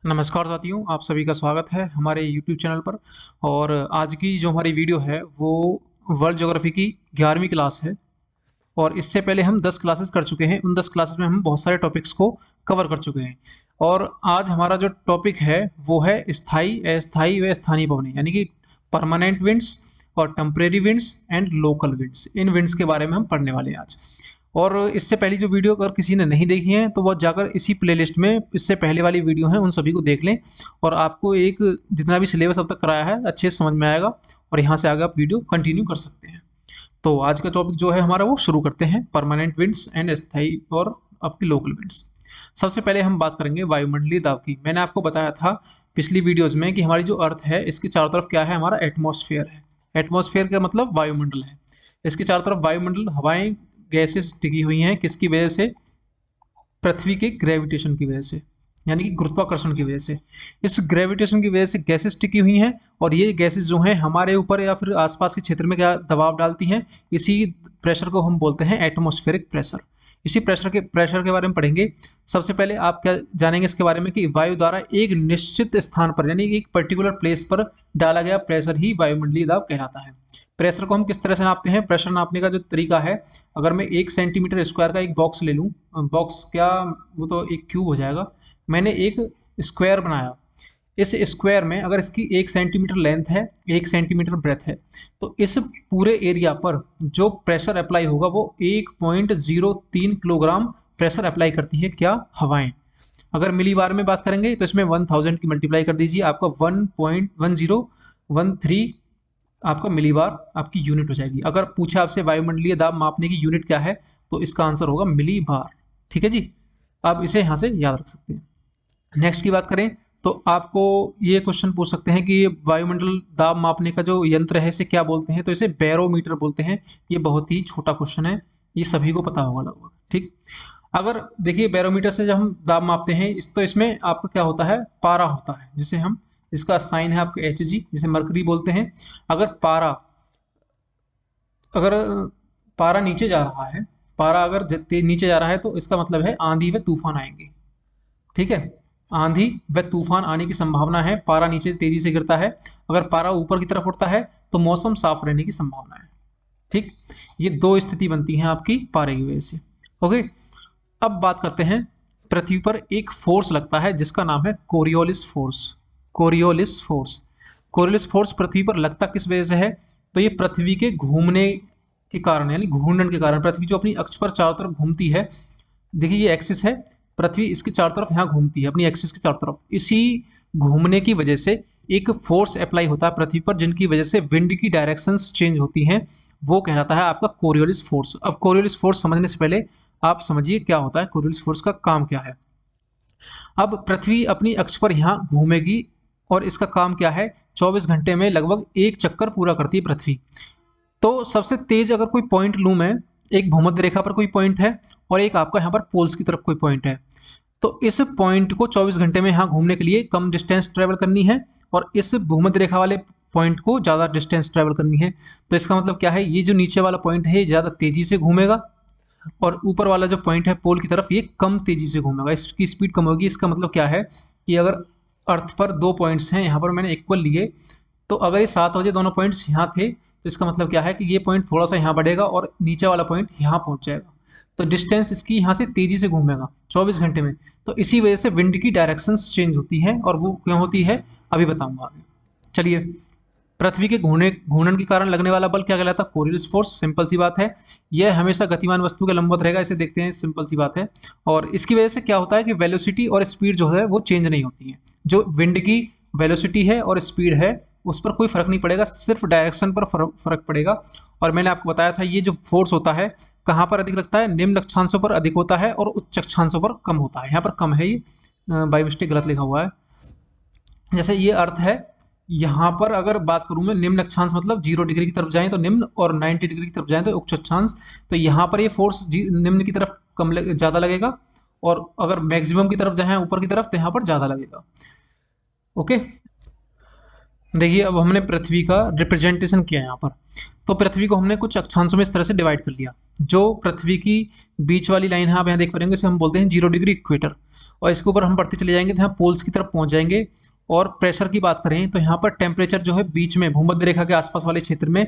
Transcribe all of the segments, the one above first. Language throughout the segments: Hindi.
नमस्कार साथियों, आप सभी का स्वागत है हमारे यूट्यूब चैनल पर। और आज की जो हमारी वीडियो है वो वर्ल्ड ज्योग्राफी की 11वीं क्लास है। और इससे पहले हम 10 क्लासेस कर चुके हैं। उन 10 क्लासेस में हम बहुत सारे टॉपिक्स को कवर कर चुके हैं। और आज हमारा जो टॉपिक है वो है स्थायी, अस्थायी व स्थानीय पवनें, यानी कि परमानेंट विंड्स और temporary winds and local winds. In winds के बारे में हम पढ़ने वाले हैं आज। और इससे पहली जो वीडियो अगर किसी ने नहीं देखी है तो वो जाकर इसी प्लेलिस्ट में इससे पहले वाली वीडियो है उन सभी को देख लें। और आपको एक जितना भी सिलेबस अब तक कराया है अच्छे से समझ में आएगा और यहाँ से आगे आप वीडियो कंटिन्यू कर सकते हैं। तो आज का टॉपिक जो है हमारा वो शुरू करते हैं, परमानेंट विंड्स एंड स्थायी और आपकी लोकल विंड्स। सबसे पहले हम बात करेंगे वायुमंडलीय दाब की। मैंने आपको बताया था पिछली वीडियोज में कि हमारी जो अर्थ है इसके चारों तरफ क्या है, हमारा एटमॉस्फेयर है। एटमॉस्फेयर का मतलब वायुमंडल है। इसके चारों तरफ वायुमंडल हवाएं, गैसेस टिकी हुई हैं। किसकी वजह से? पृथ्वी के ग्रेविटेशन की वजह से, यानी कि गुरुत्वाकर्षण की वजह से। इस ग्रेविटेशन की वजह से गैसेस टिकी हुई हैं और ये गैसेस जो हैं हमारे ऊपर या फिर आसपास के क्षेत्र में क्या दबाव डालती हैं, इसी प्रेशर को हम बोलते हैं एटमॉस्फेरिक प्रेशर। इसी प्रेशर के बारे में पढ़ेंगे। सबसे पहले आप क्या जानेंगे इसके बारे में कि वायु द्वारा एक निश्चित स्थान पर यानी एक पर्टिकुलर प्लेस पर डाला गया प्रेशर ही वायुमंडलीय दाब कहलाता है। प्रेशर को हम किस तरह से नापते हैं? प्रेशर नापने का जो तरीका है, अगर मैं 1 सेंटीमीटर स्क्वायर का एक बॉक्स ले लूँ, बॉक्स क्या, वो तो एक क्यूब हो जाएगा। मैंने एक स्क्वायर बनाया। इस स्क्वायर में अगर इसकी 1 सेंटीमीटर लेंथ है, 1 सेंटीमीटर ब्रेथ है, तो इस पूरे एरिया पर जो प्रेशर अप्लाई होगा वो 1.03 किलोग्राम प्रेशर अप्लाई करती है क्या? हवाएं। अगर मिली बार में बात करेंगे तो इसमें 1000 की मल्टीप्लाई कर दीजिए, आपका 1.1013 आपका मिली बार आपकी यूनिट हो जाएगी। अगर पूछे आपसे वायुमंडलीय दाब मापने की यूनिट क्या है तो इसका आंसर होगा मिली बार। ठीक है जी, आप इसे यहाँ से याद रख सकते हैं। नेक्स्ट की बात करें तो आपको ये क्वेश्चन पूछ सकते हैं कि ये वायुमंडल दाब मापने का जो यंत्र है इसे क्या बोलते हैं? तो इसे बैरोमीटर बोलते हैं। ये बहुत ही छोटा क्वेश्चन है, ये सभी को पता होगा लगभग। ठीक, अगर देखिए बैरोमीटर से जब हम दाब मापते हैं तो इसमें आपका क्या होता है? पारा होता है, जिसे हम, इसका साइन है आपका Hg, जिसे मरकरी बोलते हैं। अगर पारा अगर पारा नीचे जा रहा है, पारा अगर नीचे जा रहा है तो इसका मतलब है आंधी व तूफान आएंगे। ठीक है, आंधी व तूफान आने की संभावना है। पारा नीचे तेजी से गिरता है। अगर पारा ऊपर की तरफ उठता है तो मौसम साफ रहने की संभावना है। ठीक, ये दो स्थिति बनती हैं आपकी पारे की वजह से। ओके, अब बात करते हैं, पृथ्वी पर एक फोर्स लगता है जिसका नाम है Coriolis force. Coriolis force, Coriolis force पृथ्वी पर लगता किस वजह से है? तो ये पृथ्वी के घूमने के कारण, यानी घूर्णन के कारण, पृथ्वी जो अपनी अक्ष पर चारों तरफ घूमती है। देखिए ये एक्सिस है, पृथ्वी इसके चारों तरफ यहाँ घूमती है अपनी एक्सिस के चारों तरफ। इसी घूमने की वजह से एक फोर्स अप्लाई होता है पृथ्वी पर, जिनकी वजह से विंड की डायरेक्शंस चेंज होती हैं। वो कहलाता है आपका कोरियोलिस फोर्स। अब कोरियोलिस फोर्स समझने से पहले आप समझिए क्या होता है, कोरियोलिस फोर्स का काम क्या है। अब पृथ्वी अपनी अक्ष पर यहाँ घूमेगी और इसका काम क्या है? 24 घंटे में लगभग एक चक्कर पूरा करती है पृथ्वी। तो सबसे तेज अगर कोई पॉइंट लूँ मैं, एक भूमध्य रेखा पर कोई पॉइंट है और एक आपका यहाँ पर पोल्स की तरफ कोई पॉइंट है, तो इस पॉइंट को 24 घंटे में यहाँ घूमने के लिए कम डिस्टेंस ट्रेवल करनी है और इस भूमध्य रेखा वाले पॉइंट को ज़्यादा डिस्टेंस ट्रेवल करनी है। तो इसका मतलब क्या है? ये जो नीचे वाला पॉइंट है ये ज़्यादा तेजी से घूमेगा और ऊपर वाला जो पॉइंट है पोल की तरफ, ये कम तेजी से घूमेगा, इसकी स्पीड कम होगी। इसका मतलब क्या है कि अगर अर्थ पर दो पॉइंट्स हैं, यहाँ पर मैंने इक्वल लिए, तो अगर ये 7 बजे दोनों पॉइंट्स यहाँ थे तो इसका मतलब क्या है कि ये पॉइंट थोड़ा सा यहाँ बढ़ेगा और नीचे वाला पॉइंट यहाँ पहुँच जाएगा। तो डिस्टेंस इसकी यहाँ से तेजी से घूमेगा 24 घंटे में। तो इसी वजह से विंड की डायरेक्शंस चेंज होती हैं, और वो क्यों होती है अभी बताऊंगा आगे। चलिए, पृथ्वी के घूर्णन के कारण लगने वाला बल क्या कहलाता है? Coriolis force. सिंपल सी बात है, यह हमेशा गतिमान वस्तु के लंबवत रहेगा, इसे देखते हैं, सिंपल सी बात है। और इसकी वजह से क्या होता है कि वेलोसिटी और स्पीड जो है वो चेंज नहीं होती है। जो विंड की वेलोसिटी है और स्पीड है उस पर कोई फर्क नहीं पड़ेगा, सिर्फ डायरेक्शन पर फर्क पड़ेगा। और मैंने आपको बताया था ये जो फोर्स होता है कहाँ पर अधिक लगता है? निम्न अक्षांशों पर अधिक होता है और उच्च अक्षांशों पर कम होता है। यहाँ पर कम है, ये बाई मिस्टेक गलत लिखा हुआ है। जैसे ये अर्थ है, यहाँ पर अगर बात करूँ मैं, निम्न अक्षांश मतलब 0 डिग्री की तरफ जाएं तो निम्न और 90 डिग्री की तरफ जाएं तो उच्च अक्षांश। तो यहाँ पर ये फोर्स निम्न की तरफ ज़्यादा लगेगा और अगर मैक्सिमम की तरफ जाएं ऊपर की तरफ तो यहाँ पर ज़्यादा लगेगा। ओके, देखिए अब हमने पृथ्वी का रिप्रेजेंटेशन किया यहाँ पर। तो पृथ्वी को हमने कुछ अक्षांशों में इस तरह से डिवाइड कर लिया। जो पृथ्वी की बीच वाली लाइन है आप यहाँ देख पा रहे हैं, इसे हम बोलते हैं 0 डिग्री इक्वेटर। और इसके ऊपर हम बढ़ते चले जाएंगे तो यहाँ पोल्स की तरफ पहुंच जाएंगे। और प्रेशर की बात करें तो यहाँ पर टेम्परेचर जो है बीच में भूमध्य रेखा के आसपास वाले क्षेत्र में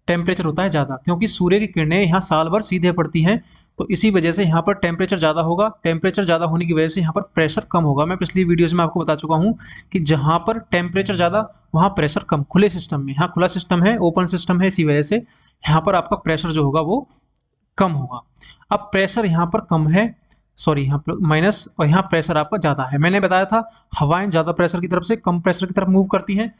टेम्परेचर होता है ज़्यादा, क्योंकि सूर्य की किरणें यहाँ साल भर सीधे पड़ती हैं, तो इसी वजह से यहाँ पर टेम्परेचर ज़्यादा होगा। टेम्परेचर ज़्यादा होने की वजह से यहाँ पर प्रेशर कम होगा। मैं पिछली वीडियोज़ में आपको बता चुका हूँ कि जहाँ पर टेम्परेचर ज़्यादा वहाँ प्रेशर कम, खुले सिस्टम में। यहाँ खुला सिस्टम है, ओपन सिस्टम है, इसी वजह से यहाँ पर आपका प्रेशर जो होगा वो कम होगा। अब प्रेशर यहाँ पर कम है, सॉरी यहाँ पर माइनस, और यहाँ प्रेशर आपका ज़्यादा है। मैंने बताया था हवाएं ज़्यादा प्रेशर की तरफ से कम प्रेशर की तरफ मूव करती हैं,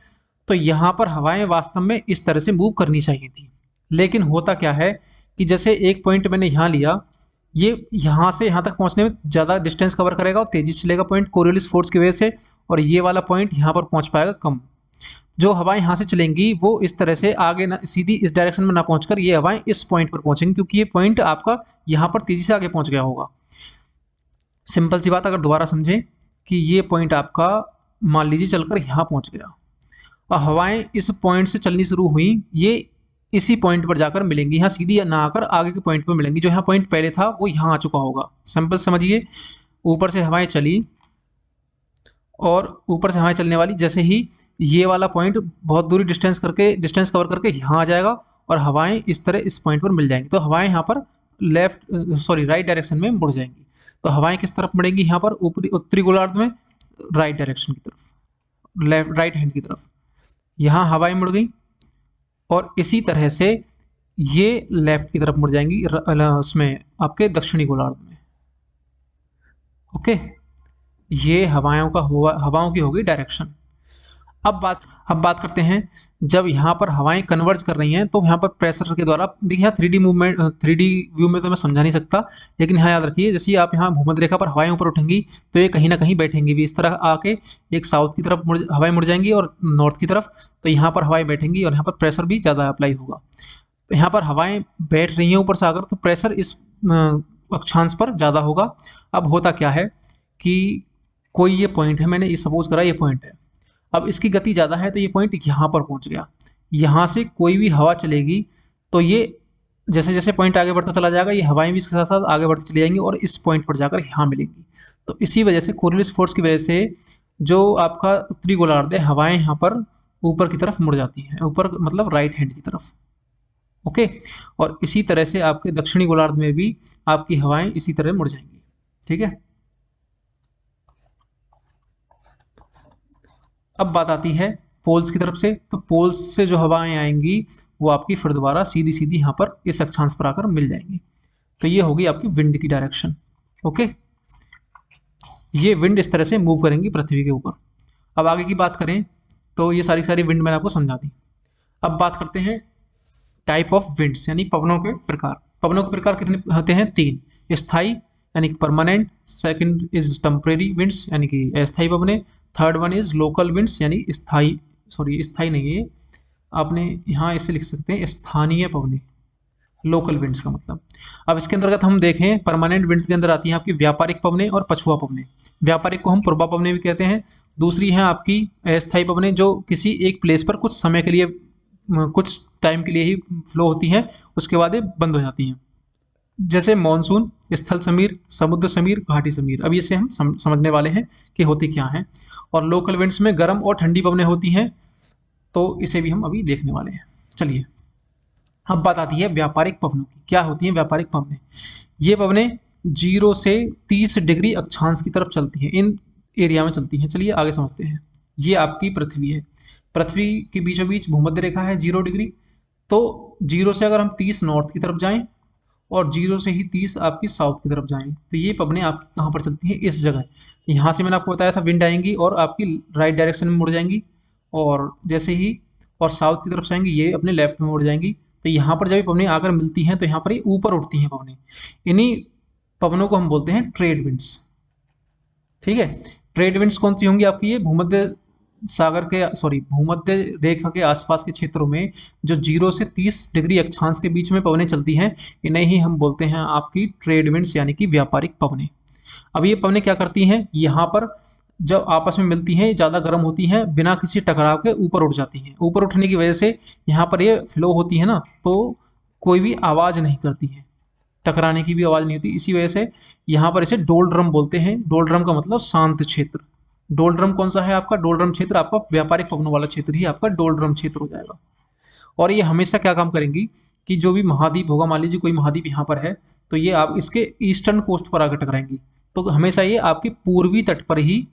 तो यहाँ पर हवाएं वास्तव में इस तरह से मूव करनी चाहिए थी। लेकिन होता क्या है कि जैसे एक पॉइंट मैंने यहाँ लिया, ये यहाँ से यहाँ तक पहुँचने में ज़्यादा डिस्टेंस कवर करेगा और तेजी से चलेगा पॉइंट कोरियोलिस फोर्स की वजह से, और ये वाला पॉइंट यहाँ पर पहुँच पाएगा कम। जो हवाएं यहाँ से चलेंगी वो इस तरह से आगे ना, सीधी इस डायरेक्शन में ना पहुंचकर ये हवाएं इस पॉइंट पर पहुंचेंगी, क्योंकि ये पॉइंट आपका यहाँ पर तेजी से आगे पहुंच गया होगा। सिंपल सी बात, अगर दोबारा समझें कि ये पॉइंट आपका मान लीजिए चलकर यहाँ पहुंच गया और हवाएं इस पॉइंट से चलनी शुरू हुई, ये इसी पॉइंट पर जाकर मिलेंगी, यहाँ सीधी ना आकर आगे के पॉइंट पर मिलेंगी। जो यहाँ पॉइंट पहले था वो यहाँ आ चुका होगा। सिंपल समझिए, ऊपर से हवाएं चली और ऊपर से हवाएं चलने वाली, जैसे ही ये वाला पॉइंट बहुत दूरी डिस्टेंस कवर करके यहाँ आ जाएगा और हवाएं इस तरह इस पॉइंट पर मिल जाएंगी, तो हवाएं यहाँ पर राइट डायरेक्शन में मुड़ जाएंगी। तो हवाएं किस तरफ मुड़ेंगी यहाँ पर, ऊपरी उत्तरी गोलार्ध में राइट डायरेक्शन की तरफ, राइट हैंड की तरफ। यहाँ हवाएं मुड़ गई और इसी तरह से ये लेफ्ट की तरफ मुड़ जाएंगी उसमें आपके दक्षिणी गोलार्ध में। ओके, ये हवाओं की होगी डायरेक्शन। अब बात करते हैं, जब यहाँ पर हवाएं कन्वर्ज कर रही हैं तो यहाँ पर प्रेशर के द्वारा, देखिए यहाँ 3D मूवमेंट, 3D व्यू में तो मैं समझा नहीं सकता, लेकिन यहाँ याद रखिए, जैसे आप यहाँ भूमध्य रेखा पर हवाएं ऊपर उठेंगी तो ये कहीं ना कहीं बैठेंगी भी, इस तरह आके एक साउथ की तरफ हवाएं मुड़ जाएंगी और नॉर्थ की तरफ, तो यहाँ पर हवाएं बैठेंगी और यहाँ पर प्रेशर भी ज़्यादा अप्लाई होगा। तो यहाँ पर हवाएं बैठ रही हैं ऊपर से आकर, तो प्रेशर इस अक्षांश पर ज़्यादा होगा। अब होता क्या है कि कोई ये पॉइंट है, मैंने ये सपोज करा ये पॉइंट है, अब इसकी गति ज़्यादा है तो ये पॉइंट यहाँ पर पहुँच गया। यहाँ से कोई भी हवा चलेगी तो ये जैसे जैसे पॉइंट आगे बढ़ता चला जाएगा, ये हवाएं भी इसके साथ साथ आगे बढ़ती चली जाएंगी और इस पॉइंट पर जाकर यहाँ मिलेंगी। तो इसी वजह से कोरियोलिस फोर्स की वजह से जो आपका उत्तरी गोलार्ध है, हवाएं यहाँ पर ऊपर की तरफ मुड़ जाती हैं, ऊपर मतलब राइट हैंड की तरफ। ओके, और इसी तरह से आपके दक्षिणी गोलार्ध में भी आपकी हवाएं इसी तरह मुड़ जाएंगी। ठीक है, अब बात आती है पोल्स की तरफ से। तो पोल्स से जो हवाएं आएंगी वो आपकी फिर दोबारा सीधी सीधी यहाँ पर इस अक्षांश पर आकर मिल जाएंगी। तो ये होगी आपकी विंड की डायरेक्शन। ओके, ये विंड इस तरह से मूव करेंगी पृथ्वी के ऊपर। अब आगे की बात करें तो ये सारी विंड मैंने आपको समझा दी। अब बात करते हैं टाइप ऑफ विंड्स, यानी पवनों के प्रकार। पवनों के प्रकार कितने होते हैं? 3। स्थायी यानी कि permanent, second is temporary winds यानी कि अस्थायी पवने, third one is local winds यानी स्थायी, सॉरी स्थायी नहीं है, आपने यहाँ इसे लिख सकते हैं स्थानीय पवने, लोकल विंड्स का मतलब। अब इसके अंतर्गत हम देखें, परमानेंट विंड के अंदर आती हैं आपकी व्यापारिक पवने और पछुआ पवने। व्यापारिक को हम पूर्वा पवने भी कहते हैं। दूसरी है आपकी अस्थायी पवने, जो किसी एक प्लेस पर कुछ समय के लिए, कुछ टाइम के लिए ही फ्लो होती हैं, उसके बाद ये बंद हो जाती हैं, जैसे मॉनसून, स्थल समीर, समुद्र समीर, घाटी समीर। अब इसे हम समझने वाले हैं कि होती क्या हैं। और लोकल विंड्स में गर्म और ठंडी पवनें होती हैं, तो इसे भी हम अभी देखने वाले हैं। चलिए, अब बात आती है व्यापारिक पवनों की। क्या होती हैं व्यापारिक पवनें? ये पवनें 0 से 30 डिग्री अक्षांश की तरफ चलती हैं, इन एरिया में चलती हैं। चलिए आगे समझते हैं। ये आपकी पृथ्वी है, पृथ्वी के बीचों बीच भूमध्य रेखा है 0 डिग्री। तो 0 से अगर हम 30 नॉर्थ की तरफ जाएं और 0 से ही 30 आपकी साउथ की तरफ जाएं, तो ये पवनें आपकी कहाँ पर चलती हैं? इस जगह। यहाँ से मैंने आपको बताया था विंड आएंगी और आपकी राइट डायरेक्शन में मुड़ जाएंगी, और जैसे ही और साउथ की तरफ जाएंगी ये अपने लेफ्ट में मुड़ जाएंगी। तो यहाँ पर जब ये पवनें आकर मिलती हैं तो यहाँ पर ये ऊपर उठती हैं पवनें। इन्हीं पवनों को हम बोलते हैं ट्रेड विंड्स। ठीक है, ट्रेड विंड्स कौन सी होंगी आपकी? ये भूमध्य रेखा के आसपास के क्षेत्रों में जो 0 से 30 डिग्री अक्षांश के बीच में पवनें चलती हैं, इन्हें ही हम बोलते हैं आपकी ट्रेड विंड्स यानी कि व्यापारिक पवनें। अब ये पवनें क्या करती हैं? यहाँ पर जब आपस में मिलती हैं, ज़्यादा गर्म होती हैं, बिना किसी टकराव के ऊपर उठ जाती हैं। ऊपर उठने की वजह से यहाँ पर ये फ्लो होती है ना, तो कोई भी आवाज़ नहीं करती हैं। टकराने की भी आवाज़ नहीं होती। इसी वजह से यहाँ पर इसे डोलड्रम बोलते हैं। डोलड्रम का मतलब शांत क्षेत्र। डोलड्रम कौन सा है आपका? डोलड्रम क्षेत्र आपका व्यापारिक पवनों वाला क्षेत्र ही आपका डोलड्रम क्षेत्र हो जाएगा। और ये हमेशा क्या काम करेंगी कि जो भी महाद्वीप होगा, मान लीजिए कोई महाद्वीप यहाँ पर है, तो ये आप इसके ईस्टर्न कोस्ट पर आकर टकराएंगी, तो हमेशा ये आपके पूर्वी तट पर ही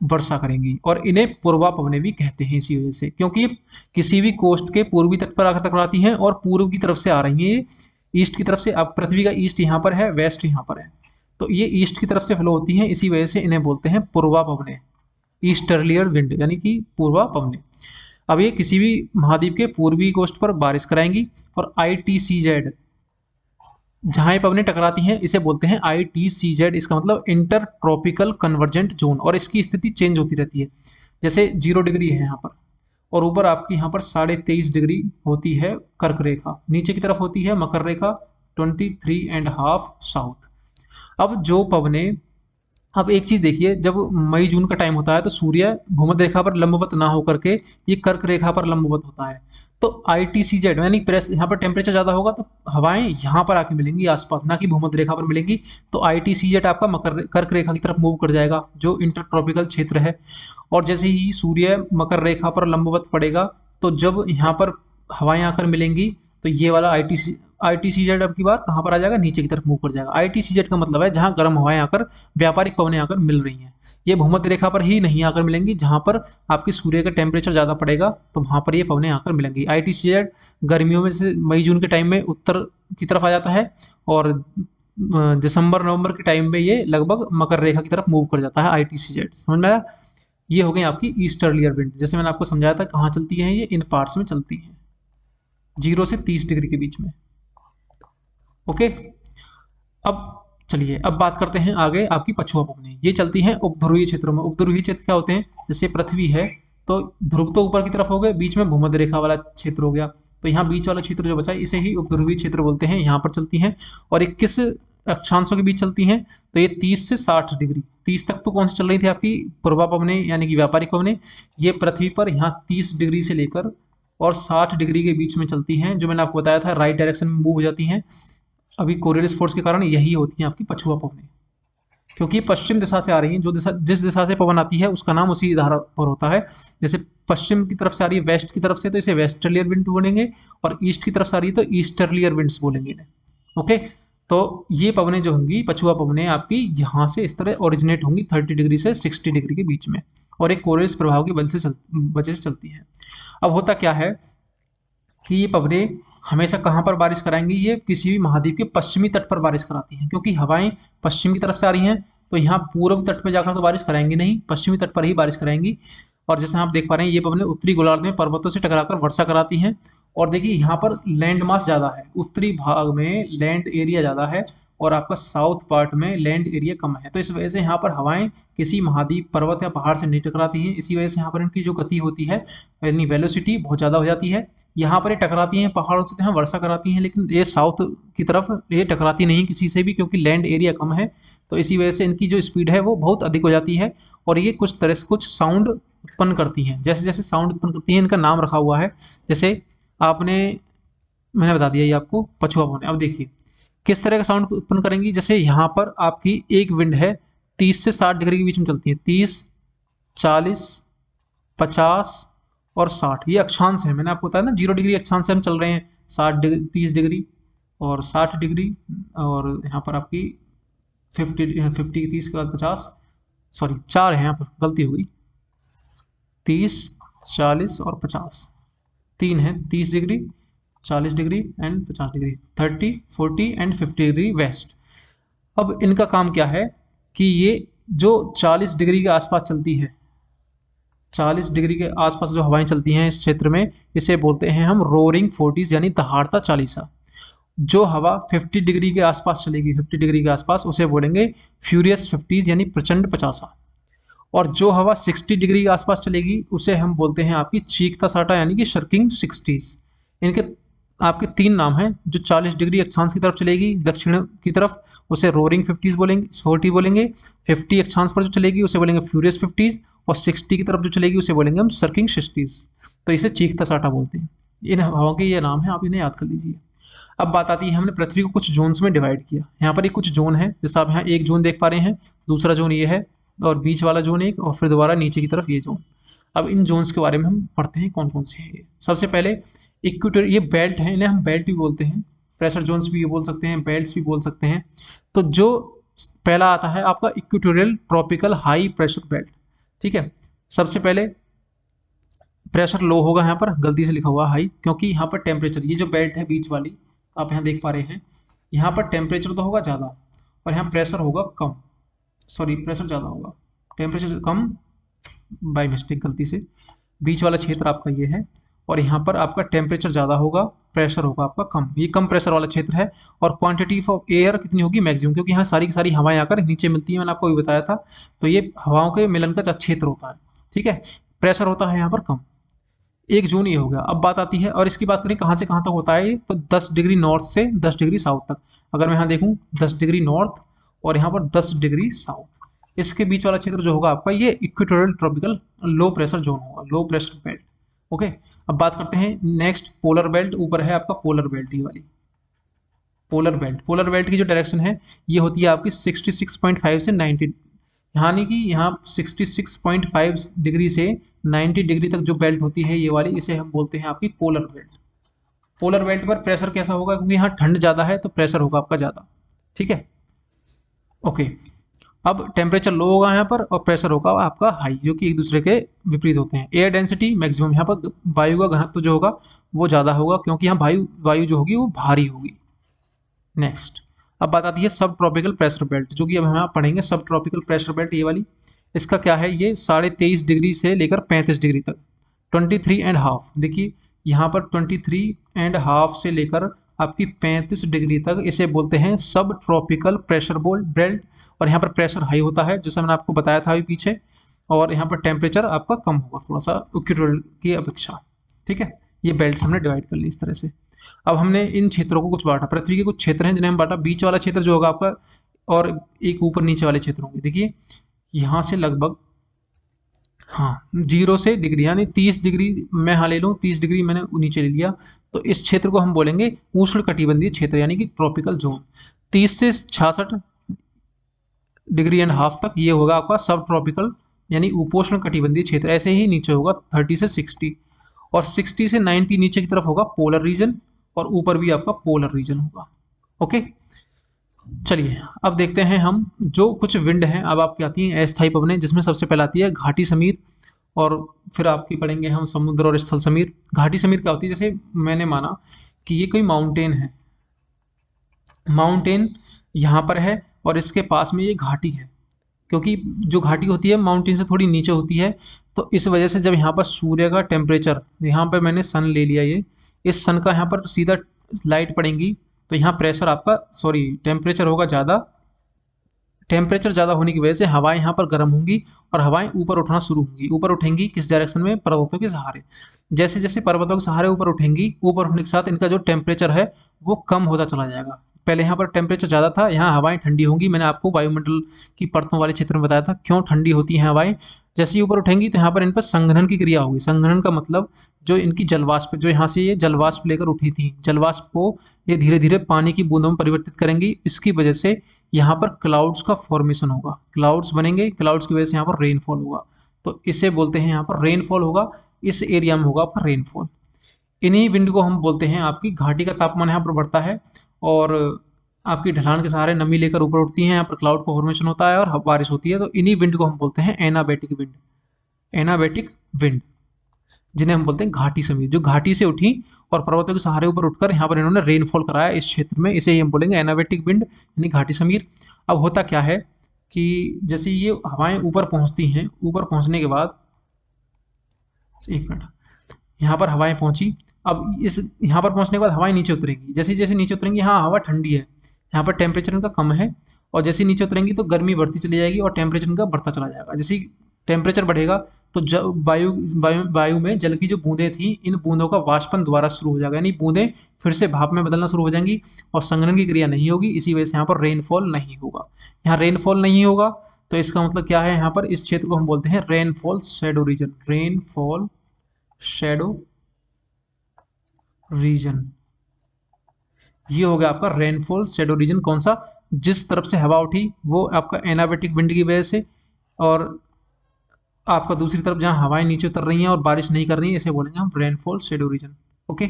वर्षा करेंगी और इन्हें पूर्वा पवनें भी कहते हैं इसी वजह से, क्योंकि ये किसी भी कोस्ट के पूर्वी तट पर आकर टकराती हैं और पूर्व की तरफ से आ रही हैं। ये ईस्ट की तरफ से, अब पृथ्वी का ईस्ट यहाँ पर है, वेस्ट यहाँ पर है, तो ये ईस्ट की तरफ से फ्लो होती हैं, इसी वजह से इन्हें बोलते हैं पूर्वा पवनें, ईस्टर्लियर विंड, यानी कि पूर्वा पवनें। अब ये किसी भी महाद्वीप के पूर्वी कोस्ट पर बारिश कराएंगी। और ITCZ, जहां ये पवनें टकराती हैं इसे बोलते हैं ITCZ। इसका मतलब इंटर ट्रॉपिकल कन्वर्जेंट जोन, और इसकी स्थिति चेंज होती रहती है। जैसे 0 डिग्री है यहाँ पर, और ऊपर आपकी यहाँ पर 23.5 डिग्री होती है कर्क रेखा, नीचे की तरफ होती है मकर रेखा 23.5 साउथ। अब जो पवनें, अब एक चीज देखिए, जब मई जून का टाइम होता है तो सूर्य भूमध्य रेखा पर लंबवत ना होकर के ये कर्क रेखा पर लंबवत होता है। तो ITCZ यानी प्रेस, यहाँ पर टेम्परेचर ज्यादा होगा तो हवाएं यहाँ पर आके मिलेंगी आसपास, ना कि भूमध्य रेखा पर मिलेंगी। तो ITCZ आपका कर्क रेखा की तरफ मूव कर जाएगा, जो इंटर ट्रॉपिकल क्षेत्र है। और जैसे ही सूर्य मकर रेखा पर लंबवत पड़ेगा, तो जब यहाँ पर हवाएं आकर मिलेंगी तो ये वाला ITCZ अब की बार कहाँ पर आ जाएगा? नीचे की तरफ मूव कर जाएगा। ITCZ का मतलब है जहाँ गर्म हवाएं आकर, व्यापारिक पवनें आकर मिल रही हैं। ये भूमध्य रेखा पर ही नहीं आकर मिलेंगी, जहाँ पर आपकी सूर्य का टेम्परेचर ज़्यादा पड़ेगा तो वहाँ पर ये पवनें आकर मिलेंगी। ITCZ गर्मियों में से मई जून के टाइम में उत्तर की तरफ आ जाता है, और दिसंबर नवंबर के टाइम में ये लगभग मकर रेखा की तरफ मूव कर जाता है ITCZ। समझ में आया? ये हो गई आपकी ईस्टर्लियर विंड। जैसे मैंने आपको समझाया था कहाँ चलती है, ये इन पार्ट्स में चलती है, 0 से 30 डिग्री के बीच में। ओके, अब चलिए अब बात करते हैं आगे आपकी पछुआ पवनें। ये चलती हैं उपध्रुवीय क्षेत्रों में। उपध्रुवीय क्षेत्र क्या होते हैं? जैसे पृथ्वी है तो ध्रुव तो ऊपर की तरफ हो गए, बीच में भूमध्य रेखा वाला क्षेत्र हो गया, तो यहाँ बीच वाला क्षेत्र जो बचा है इसे ही उपध्रुवीय क्षेत्र बोलते हैं। यहाँ पर चलती हैं और 21 अक्षांशों के बीच चलती हैं, तो ये 30 से 60 डिग्री। 30 तक तो कौन सी चल रही थी आपकी? पूर्वा पवनें यानी कि व्यापारिक पवनें। ये पृथ्वी पर यहाँ 30 डिग्री से लेकर और 60 डिग्री के बीच में चलती हैं, जो मैंने आपको बताया था राइट डायरेक्शन में मूव हो जाती हैं। अभी कोरियलिस फोर्स के कारण यही होती हैं आपकी पछुआ पवनें, क्योंकि पश्चिम दिशा से आ रही हैं। जो दिशा, जिस दिशा से पवन आती है उसका नाम उसी धारा पर होता है। जैसे पश्चिम की तरफ से आ रही है वेस्ट की तरफ से, तो इसे वेस्टर्लियर विंड बोलेंगे, और ईस्ट की तरफ से आ रही है तो ईस्टर्लियर विंड्स बोलेंगे इन्हें। ओके, तो ये पवनें जो होंगी, पछुआ पवनें आपकी यहाँ से इस तरह ओरिजिनेट होंगी 30 डिग्री से 60 डिग्री के बीच में, और एक कोरियलिस प्रभाव की वजह से चलती है। अब होता क्या है कि ये पवनें हमेशा कहाँ पर बारिश कराएंगी? ये किसी भी महाद्वीप के पश्चिमी तट पर बारिश कराती हैं, क्योंकि हवाएं पश्चिम की तरफ से आ रही हैं, तो यहाँ पूर्व तट पर जाकर तो बारिश कराएंगी नहीं, पश्चिमी तट पर ही बारिश कराएंगी। और जैसे आप देख पा रहे हैं, ये पवनें उत्तरी गोलार्ध में पर्वतों से टकराकर वर्षा कराती हैं। और देखिए यहाँ पर लैंड मास ज़्यादा है, उत्तरी भाग में लैंड एरिया ज़्यादा है और आपका साउथ पार्ट में लैंड एरिया कम है, तो इस वजह से यहाँ पर हवाएं किसी महाद्वीप, पर्वत या पहाड़ से नहीं टकराती हैं। इसी वजह से यहाँ पर इनकी जो गति होती है यानी वेलोसिटी बहुत ज़्यादा हो जाती है। यहाँ पर ये टकराती हैं पहाड़ों से, यहाँ वर्षा कराती हैं, लेकिन ये साउथ की तरफ ये टकराती नहीं किसी से भी, क्योंकि लैंड एरिया कम है, तो इसी वजह से इनकी जो स्पीड है वो बहुत अधिक हो जाती है। और ये कुछ तरह से कुछ साउंड उत्पन्न करती हैं। जैसे जैसे साउंड उत्पन्न करती हैं इनका नाम रखा हुआ है। जैसे मैंने बता दिया ये आपको पछुआ पवनें। अब देखिए किस तरह का साउंड उत्पन्न करेंगी। जैसे यहाँ पर आपकी एक विंड है 30 से 60 डिग्री के बीच में चलती है, 30, 40, 50 और 60, ये अक्षांश है। मैंने आपको बताया ना 0 डिग्री अक्षांश से हम चल रहे हैं, 60 डिग्री, 30 डिग्री और 60 डिग्री, और यहाँ पर आपकी 50 30 के बाद 50, सॉरी 4 है यहाँ पर, गलती हो गई, 30, 40 और 50, 3 है, 30 degree, 40 degree and 50 degree, 30, 40 and 50 degree west. अब इनका काम क्या है कि ये जो 40 डिग्री के आसपास चलती है, 40 डिग्री के आसपास जो हवाएं चलती हैं इस क्षेत्र में, इसे बोलते हैं हम रोरिंग 40s यानी दहाड़ता चालीसा। जो हवा 50 डिग्री के आसपास चलेगी, 50 डिग्री के आसपास, उसे बोलेंगे फ्यूरियस 50s यानी प्रचंड 50। और जो हवा 60 डिग्री के आसपास चलेगी उसे हम बोलते हैं आपकी चीखता साटा यानी कि शर्किंग 60s। इनके आपके 3 नाम हैं। जो 40 डिग्री अक्षांश की तरफ चलेगी दक्षिण की तरफ, उसे रोरिंग 50s बोलेंगे, 40 बोलेंगे। 50 अक्षांश पर जो चलेगी उसे बोलेंगे फ्यूरियस 50s, और 60 की तरफ जो चलेगी उसे बोलेंगे हम सर्किंग 60s। तो इसे चीखता साटा बोलते हैं। इन हवाओं के ये नाम है, आप इन्हें याद कर लीजिए। अब बात आती है, हमने पृथ्वी को कुछ जोन्स में डिवाइड किया। यहाँ पर ये कुछ जोन है, जैसा आप यहाँ एक जोन देख पा रहे हैं, दूसरा जोन ये है, और बीच वाला जोन एक, और फिर दोबारा नीचे की तरफ ये जोन। अब इन जोन्स के बारे में हम पढ़ते हैं कौन कौन से हैं ये। सबसे पहले इक्वेटर, ये बेल्ट है, इन्हें हम बेल्ट भी बोलते हैं, प्रेशर जोन्स भी बोल सकते हैं, बेल्ट्स भी बोल सकते हैं। तो जो पहला आता है आपका equatorial tropical high pressure belt. ठीक है, सबसे पहले प्रेशर लो होगा, यहाँ पर गलती से लिखा हुआ हाई, क्योंकि यहाँ पर टेम्परेचर, ये जो बेल्ट है बीच वाली आप यहाँ देख पा रहे हैं, यहाँ पर टेम्परेचर तो होगा ज़्यादा और यहाँ प्रेशर होगा कम, सॉरी प्रेशर ज़्यादा होगा, टेम्परेचर कम, बाय मिस्टेक गलती से। बीच वाला क्षेत्र आपका ये है, और यहाँ पर आपका टेम्परेचर ज़्यादा होगा, प्रेशर होगा आपका कम, ये कम प्रेशर वाला क्षेत्र है। और क्वांटिटी ऑफ एयर कितनी होगी, मैक्सिमम, क्योंकि यहाँ सारी की सारी हवाएं आकर नीचे मिलती हैं, मैंने आपको भी बताया था। तो ये हवाओं के मिलन का क्षेत्र होता है। ठीक है, प्रेशर होता है यहाँ पर कम। एक जून ये हो गया। अब बात आती है, और इसकी बात करें कहाँ से कहाँ तक होता है ये, तो 10 डिग्री नॉर्थ से 10 डिग्री साउथ तक। अगर मैं यहाँ देखूँ 10 डिग्री नॉर्थ और यहाँ पर 10 डिग्री साउथ, इसके बीच वाला क्षेत्र जो होगा आपका ये equatorial tropical low pressure zone होगा, लो प्रेशर बेल्ट। ओके, अब बात करते हैं नेक्स्ट पोलर बेल्ट। ऊपर है आपका पोलर बेल्ट, ये वाली पोलर बेल्ट। पोलर बेल्ट की जो डायरेक्शन है ये होती है आपकी 66.5 से 90, यानी कि यहाँ 66.5 डिग्री से 90 डिग्री तक जो बेल्ट होती है ये वाली, इसे हम बोलते हैं आपकी पोलर बेल्ट। पोलर बेल्ट पर प्रेशर कैसा होगा, क्योंकि यहाँ ठंड ज़्यादा है तो प्रेशर होगा आपका ज़्यादा। ठीक है, ओके। अब टेम्परेचर लो होगा यहाँ पर और प्रेशर होगा आपका हाई, जो कि एक दूसरे के विपरीत होते हैं। एयर डेंसिटी मैक्सिमम, यहाँ पर वायु का घनत्व जो होगा वो ज़्यादा होगा, क्योंकि यहाँ वायु वायु जो होगी वो भारी होगी। नेक्स्ट, अब बात आती है सब ट्रॉपिकल प्रेशर बेल्ट, जो कि अब हम यहाँ पढ़ेंगे। सब ट्रॉपिकल प्रेशर बेल्ट ये वाली, इसका क्या है, ये 23.5 डिग्री से लेकर 35 डिग्री तक, 23.5, देखिए यहाँ पर 23.5 से लेकर आपकी 35 डिग्री तक, इसे बोलते हैं सब ट्रॉपिकल प्रेशर बेल्ट। और यहाँ पर प्रेशर हाई होता है, जैसा मैंने आपको बताया था अभी पीछे, और यहाँ पर टेम्परेचर आपका कम होगा थोड़ा सा इक्वेटोरियल की अपेक्षा। ठीक है, ये बेल्ट हमने डिवाइड कर ली इस तरह से। अब हमने इन क्षेत्रों को कुछ बांटा, पृथ्वी के कुछ क्षेत्र हैं जिन्हें हम बांटा। बीच वाला क्षेत्र जो होगा आपका, और एक ऊपर नीचे वाले क्षेत्र होंगे। देखिए यहाँ से लगभग, हाँ, 0 से डिग्री, यानी 30 डिग्री मैं हाँ ले लूँ, 30 डिग्री मैंने नीचे ले लिया, तो इस क्षेत्र को हम बोलेंगे उष्ण कटिबंधीय क्षेत्र, यानी कि ट्रॉपिकल जोन। 30 से 66 डिग्री एंड हाफ तक ये होगा आपका सब ट्रॉपिकल, यानी उपोष्ण कटिबंधीय क्षेत्र। ऐसे ही नीचे होगा 30 से 60, और 60 से 90 नीचे की तरफ होगा पोलर रीजन, और ऊपर भी आपका पोलर रीजन होगा। ओके, चलिए अब देखते हैं हम जो कुछ विंड हैं। अब आपकी आती हैं अस्थायी पवनें, जिसमें सबसे पहले आती है घाटी समीर, और फिर आपकी पढ़ेंगे हम समुद्र और स्थल समीर। घाटी समीर क्या होती है, जैसे मैंने माना कि ये कोई माउंटेन है, माउंटेन यहाँ पर है और इसके पास में ये घाटी है, क्योंकि जो घाटी होती है माउंटेन से थोड़ी नीचे होती है, तो इस वजह से जब यहाँ पर सूर्य का टेम्परेचर, यहाँ पर मैंने सन ले लिया, ये इस सन का यहाँ पर सीधा लाइट पड़ेंगी, तो यहाँ प्रेशर आपका, सॉरी टेम्परेचर होगा ज़्यादा। टेम्परेचर ज़्यादा होने की वजह से हवाएं यहाँ पर गर्म होंगी और हवाएं ऊपर उठना शुरू होंगी। ऊपर उठेंगी किस डायरेक्शन में, पर्वतों के सहारे। जैसे जैसे पर्वतों के सहारे ऊपर उठेंगी, ऊपर उठने के साथ इनका जो टेम्परेचर है वो कम होता चला जाएगा। पहले यहाँ पर टेम्परेचर ज़्यादा था, यहाँ हवाएं ठंडी होंगी। मैंने आपको वायुमंडल की परतों वाले क्षेत्र में बताया था क्यों ठंडी होती हैं हवाएं। जैसे ही ऊपर उठेंगी तो यहाँ पर इन पर संघनन की क्रिया होगी। संघनन का मतलब जो इनकी जलवाष्प, जो यहाँ से ये जलवाष्प लेकर उठी थी, जलवाष्प को ये धीरे धीरे पानी की बूंदों में परिवर्तित करेंगी। इसकी वजह से यहाँ पर क्लाउड्स का फॉर्मेशन होगा, क्लाउड्स बनेंगे, क्लाउड्स की वजह से यहाँ पर रेनफॉल होगा। तो इसे बोलते हैं यहाँ पर रेनफॉल होगा, इस एरिया में होगा आपका रेनफॉल। इन्हीं विंड को हम बोलते हैं, आपकी घाटी का तापमान यहाँ पर बढ़ता है और आपकी ढलान के सहारे नमी लेकर ऊपर उठती हैं, यहाँ पर क्लाउड का फॉर्मेशन होता है और बारिश होती है। तो इन्हीं विंड को हम बोलते हैं एनाबैटिक विंड, एनाबैटिक विंड, जिन्हें हम बोलते हैं घाटी समीर। जो घाटी से उठी और पर्वतों के सहारे ऊपर उठकर यहाँ पर इन्होंने रेनफॉल कराया इस क्षेत्र में, इसे ही हम बोलेंगे एनाबैटिक विंड, यानी घाटी समीर। अब होता क्या है कि जैसे ये हवाएं ऊपर पहुँचती हैं, ऊपर पहुँचने के बाद, एक मिनट, यहाँ पर हवाएं पहुंची। अब इस यहाँ पर पहुंचने के बाद हवाएं नीचे उतरेंगी। जैसे जैसे नीचे उतरेंगी, हाँ हवा ठंडी है, यहाँ पर टेम्परेचर इनका कम है, और जैसे नीचे उतरेंगी तो गर्मी बढ़ती चली जाएगी और टेम्परेचर इनका बढ़ता चला जाएगा। जैसे ही टेम्परेचर बढ़ेगा तो वायु में जल की जो बूंदें थी, इन बूंदों का वाष्पन दोबारा शुरू हो जाएगा, यानी बूंदें फिर से भाप में बदलना शुरू हो जाएंगी और संघनन की क्रिया नहीं होगी। इसी वजह से यहाँ पर रेनफॉल नहीं होगा। यहाँ रेनफॉल नहीं होगा तो इसका मतलब क्या है, यहाँ पर इस क्षेत्र को हम बोलते हैं rainfall shadow reason, rainfall shadow reason. ये हो गया आपका रेनफॉल शेडो रीजन। कौन सा? जिस तरफ से हवा उठी वो आपका एनाबेटिक विंड की वजह से, और आपका दूसरी तरफ जहाँ हवाएं नीचे उतर रही हैं और बारिश नहीं कर रही है, इसे बोलेंगे हम रेनफॉल शेडो रीजन। ओके,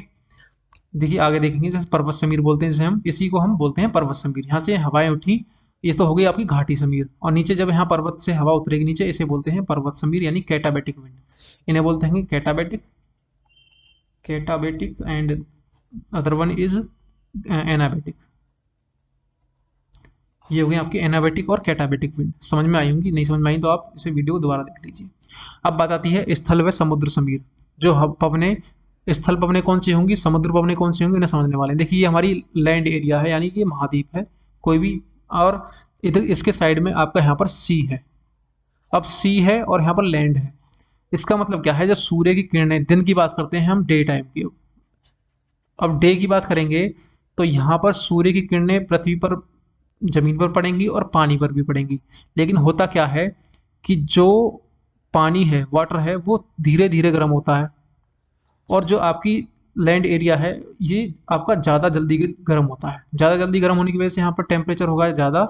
देखिए आगे देखेंगे, जैसे पर्वत समीर बोलते हैं, जैसे हम इसी को हम बोलते हैं पर्वत समीर। यहाँ से हवाएं उठी, ये तो हो गई आपकी घाटी समीर, और नीचे जब यहाँ पर्वत से हवा उतरेगी नीचे, इसे बोलते हैं पर्वत समीर यानी कैटाबेटिक विंड। इन्हें बोलते हैं कैटाबेटिक, कैटाबेटिक एंड अदर वन इज एनाबेटिक। ये हो गए आपके एनाबेटिक और कैटाबेटिक विंड। समझ में आई होंगी, नहीं समझ में आई तो आप इसे वीडियो को दोबारा देख लीजिए। अब बात आती है स्थल व समुद्र समीर। जो पवने, स्थल पवने कौन सी होंगी, समुद्र पवने कौन सी होंगी, इन्हें समझने वाले हैं। देखिए ये हमारी लैंड एरिया है, यानी कि ये महाद्वीप है कोई भी, और इधर इसके साइड में आपका यहाँ पर सी है। अब सी है और यहाँ पर लैंड है, इसका मतलब क्या है, जब सूर्य की किरणें, दिन की बात करते हैं हम, डे टाइम की, अब डे की बात करेंगे तो यहाँ पर सूर्य की किरणें पृथ्वी पर, जमीन पर पड़ेंगी और पानी पर भी पड़ेंगी। लेकिन होता क्या है कि जो पानी है, वाटर है, वो धीरे धीरे गर्म होता है, और जो आपकी लैंड एरिया है ये आपका ज़्यादा जल्दी गर्म होता है। ज़्यादा जल्दी गर्म होने की वजह से यहाँ पर टेम्परेचर होगा ज़्यादा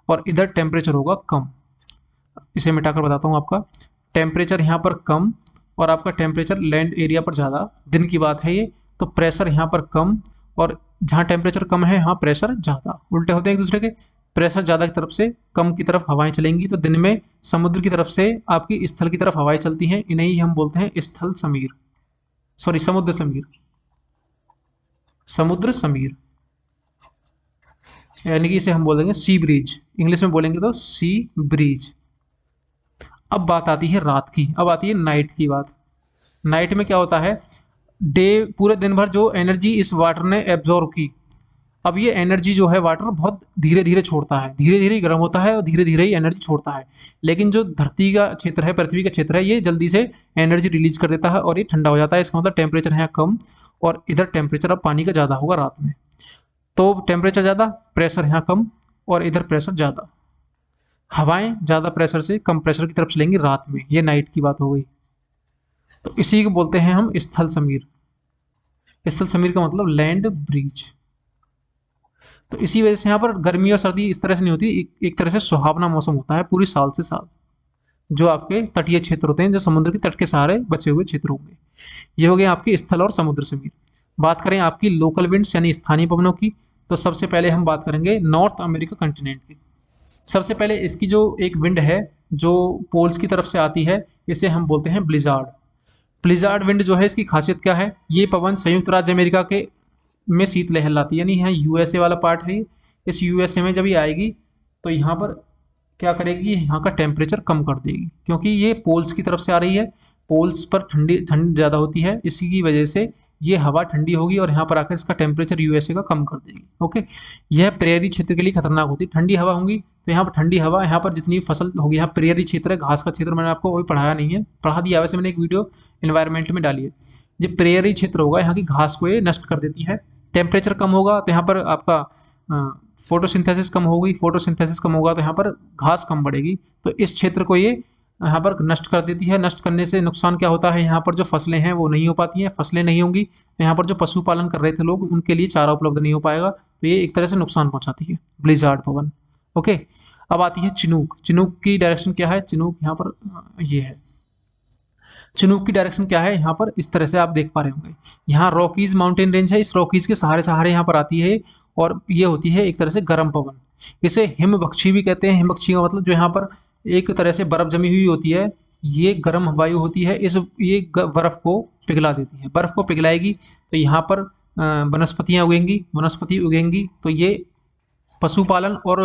और इधर टेम्परेचर होगा कम। इसे मिटाकर बताता हूँ आपका, टेम्परेचर यहाँ पर कम और आपका टेम्परेचर लैंड एरिया पर ज़्यादा, दिन की बात है ये, तो प्रेशर यहाँ पर कम, और जहाँ टेम्परेचर कम है यहाँ प्रेशर ज़्यादा, उल्टे होते हैं एक दूसरे के। प्रेशर ज़्यादा की तरफ से कम की तरफ हवाएं चलेंगी, तो दिन में समुद्र की तरफ से आपकी स्थल की तरफ हवाएं चलती हैं, इन्हें ही हम बोलते हैं स्थल समीर, सॉरी समुद्र समीर, समुद्र समीर, यानी कि इसे हम बोलेंगे सी ब्रीज, इंग्लिश में बोलेंगे तो सी ब्रीज। अब बात आती है रात की, अब आती है नाइट की बात। नाइट में क्या होता है, डे पूरे दिन भर जो एनर्जी इस वाटर ने एब्जॉर्व की, अब ये एनर्जी जो है वाटर बहुत धीरे धीरे छोड़ता है, धीरे धीरे गर्म होता है और धीरे धीरे ही एनर्जी छोड़ता है। लेकिन जो धरती का क्षेत्र है, पृथ्वी का क्षेत्र है, ये जल्दी से एनर्जी रिलीज कर देता है और ये ठंडा हो जाता है। इसका मतलब टेम्परेचर है कम और इधर टेम्परेचर अब पानी का ज़्यादा होगा रात में, तो टेम्परेचर ज़्यादा, प्रेशर यहाँ कम, और इधर प्रेशर ज़्यादा, हवाएं ज़्यादा प्रेशर से कम प्रेशर की तरफ चलेंगी रात में। ये नाइट की बात हो गई, तो इसी को बोलते हैं हम स्थल समीर। स्थल समीर का मतलब लैंड ब्रीज। तो इसी वजह से यहाँ पर गर्मी और सर्दी इस तरह से नहीं होती, एक तरह से सुहावना मौसम होता है पूरी साल से साल। जो आपके तटीय क्षेत्र होते हैं, जो समुद्र के तट के सहारे बचे हुए क्षेत्र होंगे, ये हो गए आपके स्थल और समुद्र समीर। बात करें आपकी लोकल विंड्स यानी स्थानीय पवनों की, तो सबसे पहले हम बात करेंगे नॉर्थ अमेरिका कंटिनेंट की। सबसे पहले इसकी जो एक विंड है जो पोल्स की तरफ से आती है, इसे हम बोलते हैं ब्लिजार्ड। ब्लिजार्ड विंड जो है, इसकी खासियत क्या है, ये पवन संयुक्त राज्य अमेरिका के में शीतलहर लाती है, यानी यहाँ यूएसए वाला पार्ट है। इस यूएसए में जब ये आएगी तो यहाँ पर क्या करेगी, यहाँ का टेम्परेचर कम कर देगी, क्योंकि ये पोल्स की तरफ से आ रही है, पोल्स पर ठंड ज़्यादा होती है, इसी की वजह से ये हवा ठंडी होगी और यहाँ पर आकर इसका टेम्परेचर यूएसए का कम कर देगी। ओके, यह प्रेयरी क्षेत्र के लिए खतरनाक होती है, ठंडी हवा होंगी तो यहाँ पर ठंडी हवा, यहाँ पर जितनी फसल होगी, यहाँ प्रेयरी क्षेत्र है, घास का क्षेत्र, मैंने आपको वही पढ़ाया नहीं है, पढ़ा दिया वैसे मैंने एक वीडियो एनवायरमेंट में डाली है। ये प्रेयरी क्षेत्र होगा, यहाँ की घास को ये नष्ट कर देती है। टेम्परेचर कम होगा तो यहाँ पर आपका फोटोसिंथेसिस कम होगी, फोटोसिंथेसिस कम होगा तो यहाँ पर घास कम बढ़ेगी, तो इस क्षेत्र को ये यहाँ पर नष्ट कर देती है। नष्ट करने से नुकसान क्या होता है, यहाँ पर जो फसलें हैं वो नहीं हो पाती हैं, फसलें नहीं होंगी तो यहाँ पर जो पशुपालन कर रहे थे लोग, उनके लिए चारा उपलब्ध नहीं हो पाएगा, तो ये एक तरह से नुकसान पहुँचाती है ब्लिजार्ड पवन। ओके, अब आती है चिनूक। चिनूक की डायरेक्शन क्या है, चिनूक यहाँ पर ये है, चिनूक की डायरेक्शन क्या है, यहाँ पर इस तरह से आप देख पा रहे होंगे, यहाँ रॉकीज माउंटेन रेंज है, इस रॉकीज के सहारे सहारे यहाँ पर आती है और ये होती है एक तरह से गर्म पवन। इसे हिमबख्शी भी कहते हैं। हिमबख्शी का मतलब जो यहाँ पर एक तरह से बर्फ जमी हुई होती है, ये गर्म वायु होती है, ये बर्फ को पिघला देती है, बर्फ को पिघलाएगी तो यहाँ पर वनस्पतियाँ उगेंगी, वनस्पति उगेंगी तो ये पशुपालन और